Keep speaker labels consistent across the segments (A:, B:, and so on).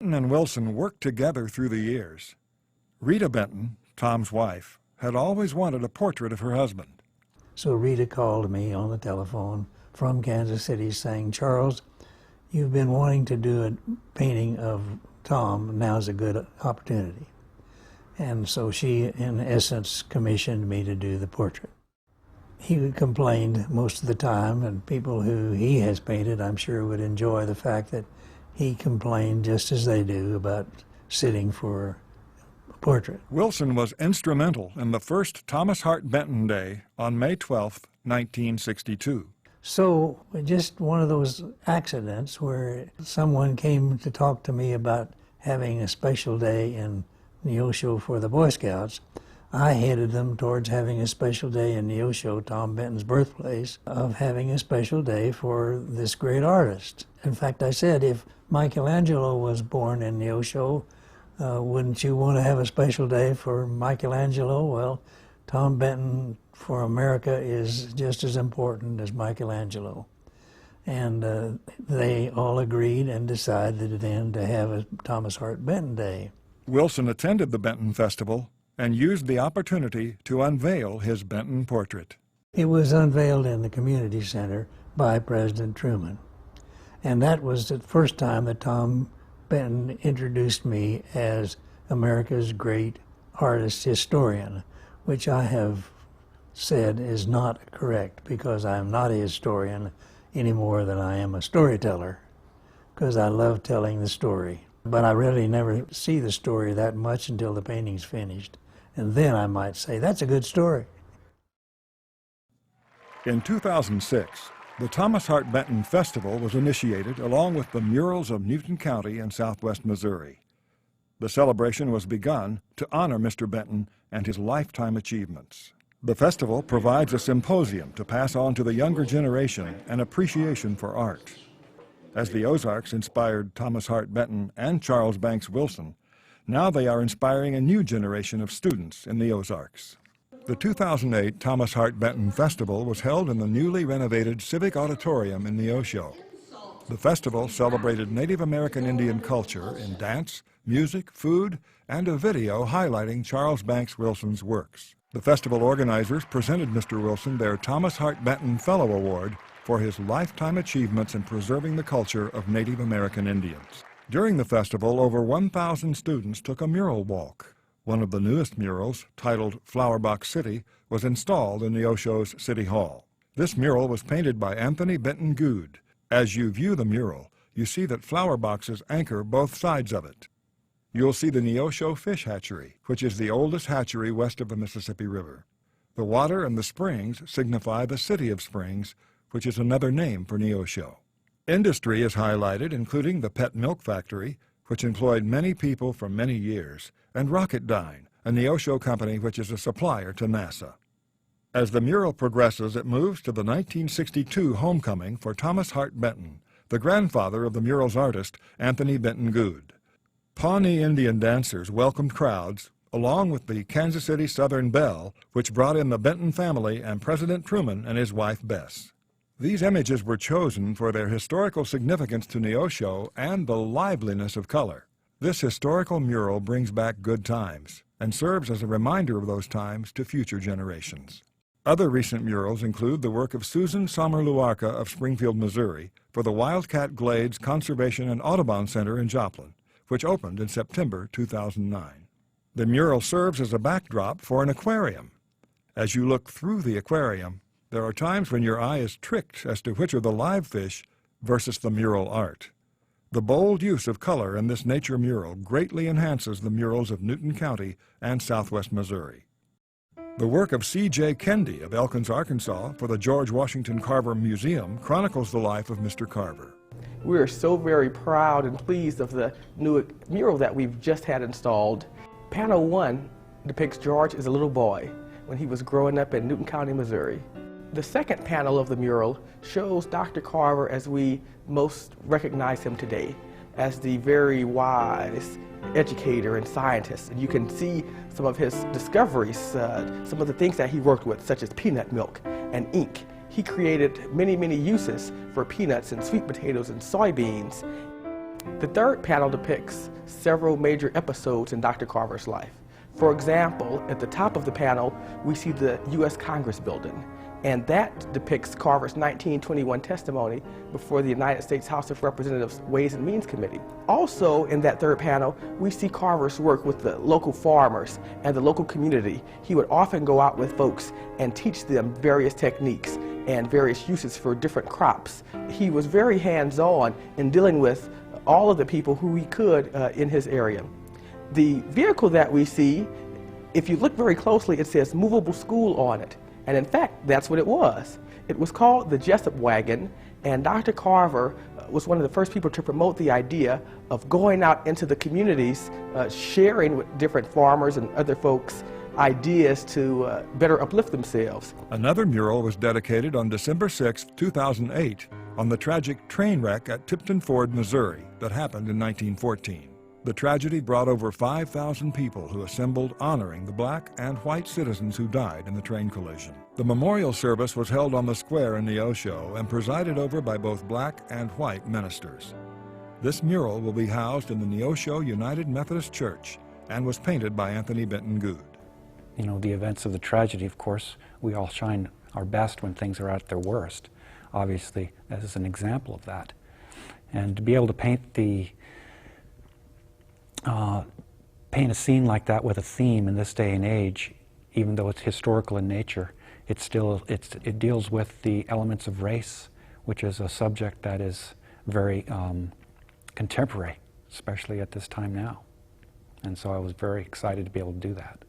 A: Benton and Wilson worked together through the years. Rita Benton, Tom's wife, had always wanted a portrait of her husband.
B: So Rita called me on the telephone from Kansas City saying, "Charles, you've been wanting to do a painting of Tom. Now's a good opportunity." And so she, in essence, commissioned me to do the portrait. He complained most of the time, and people who he has painted, I'm sure, would enjoy the fact that he complained just as they do about sitting for a portrait.
A: Wilson was instrumental in the first Thomas Hart Benton Day on May 12, 1962.
B: So just one of those accidents where someone came to talk to me about having a special day in Neosho for the Boy Scouts. I headed them towards having a special day in Neosho, Tom Benton's birthplace, of having a special day for this great artist. In fact, I said, if Michelangelo was born in Neosho, wouldn't you want to have a special day for Michelangelo? Well, Tom Benton for America is just as important as Michelangelo. And they all agreed and decided then to have a Thomas Hart Benton Day.
A: Wilson attended the Benton Festival and used the opportunity to unveil his Benton portrait.
B: It was unveiled in the community center by President Truman. And that was the first time that Tom Benton introduced me as America's great artist historian, which I have said is not correct, because I am not a historian any more than I am a storyteller, because I love telling the story. But I really never see the story that much until the painting's finished. And then I might say, that's a good story.
A: In 2006, the Thomas Hart Benton Festival was initiated along with the murals of Newton County and southwest Missouri. The celebration was begun to honor Mr. Benton and his lifetime achievements. The festival provides a symposium to pass on to the younger generation an appreciation for art. As the Ozarks inspired Thomas Hart Benton and Charles Banks Wilson, now they are inspiring a new generation of students in the Ozarks. The 2008 Thomas Hart Benton Festival was held in the newly renovated Civic Auditorium in Neosho. The festival celebrated Native American Indian culture in dance, music, food, and a video highlighting Charles Banks Wilson's works. The festival organizers presented Mr. Wilson their Thomas Hart Benton Fellow Award for his lifetime achievements in preserving the culture of Native American Indians. During the festival, over 1,000 students took a mural walk. One of the newest murals, titled Flower Box City, was installed in Neosho's City Hall. This mural was painted by Anthony Benton Good. As you view the mural, you see that flower boxes anchor both sides of it. You'll see the Neosho Fish Hatchery, which is the oldest hatchery west of the Mississippi River. The water and the springs signify the City of Springs, which is another name for Neosho. Industry is highlighted, including the Pet Milk Factory, which employed many people for many years, and Rocketdyne, a Neosho company which is a supplier to NASA. As the mural progresses, it moves to the 1962 homecoming for Thomas Hart Benton, the grandfather of the mural's artist, Anthony Benton Good. Pawnee Indian dancers welcomed crowds, along with the Kansas City Southern Belle, which brought in the Benton family and President Truman and his wife Bess. These images were chosen for their historical significance to Neosho and the liveliness of color. This historical mural brings back good times and serves as a reminder of those times to future generations. Other recent murals include the work of Susan Sommer-Luarca of Springfield, Missouri, for the Wildcat Glades Conservation and Audubon Center in Joplin, which opened in September 2009. The mural serves as a backdrop for an aquarium. As you look through the aquarium, there are times when your eye is tricked as to which are the live fish versus the mural art. The bold use of color in this nature mural greatly enhances the murals of Newton County and southwest Missouri. The work of C.J. Kendi of Elkins, Arkansas, for the George Washington Carver Museum chronicles the life of Mr. Carver.
C: We are so very proud and pleased of the new mural that we've just had installed. Panel 1 depicts George as a little boy when he was growing up in Newton County, Missouri. The second panel of the mural shows Dr. Carver as we most recognize him today, as the very wise educator and scientist. And you can see some of his discoveries, some of the things that he worked with, such as peanut milk and ink. He created many, many uses for peanuts and sweet potatoes and soybeans. The third panel depicts several major episodes in Dr. Carver's life. For example, at the top of the panel, we see the U.S. Congress building, and that depicts Carver's 1921 testimony before the United States House of Representatives Ways and Means Committee. Also in that third panel, we see Carver's work with the local farmers and the local community. He would often go out with folks and teach them various techniques and various uses for different crops. He was very hands-on in dealing with all of the people who he could in his area. The vehicle that we see, if you look very closely, it says movable school on it. And in fact, that's what it was. It was called the Jessup Wagon, and Dr. Carver was one of the first people to promote the idea of going out into the communities, sharing with different farmers and other folks ideas to better uplift themselves.
A: Another mural was dedicated on December 6, 2008, on the tragic train wreck at Tipton Ford, Missouri, that happened in 1914. The tragedy brought over 5,000 people who assembled honoring the black and white citizens who died in the train collision. The memorial service was held on the square in Neosho and presided over by both black and white ministers. This mural will be housed in the Neosho United Methodist Church and was painted by Anthony Benton Good.
D: You know, the events of the tragedy, of course, we all shine our best when things are at their worst. Obviously, this is an example of that. And to be able to paint a scene like that with a theme in this day and age, even though it's historical in nature, it deals with the elements of race, which is a subject that is very contemporary, especially at this time now. And so I was very excited to be able to do that.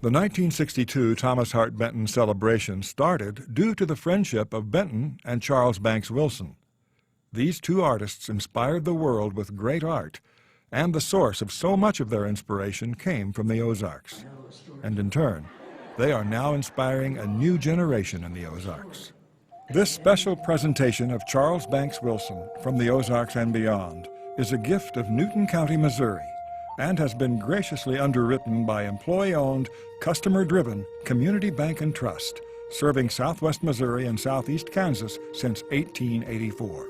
A: The 1962 Thomas Hart Benton celebration started due to the friendship of Benton and Charles Banks Wilson. These two artists inspired the world with great art, and the source of so much of their inspiration came from the Ozarks. And in turn, they are now inspiring a new generation in the Ozarks. This special presentation of Charles Banks Wilson from the Ozarks and beyond is a gift of Newton County, Missouri, and has been graciously underwritten by employee-owned, customer-driven Community Bank and Trust, serving southwest Missouri and southeast Kansas since 1884.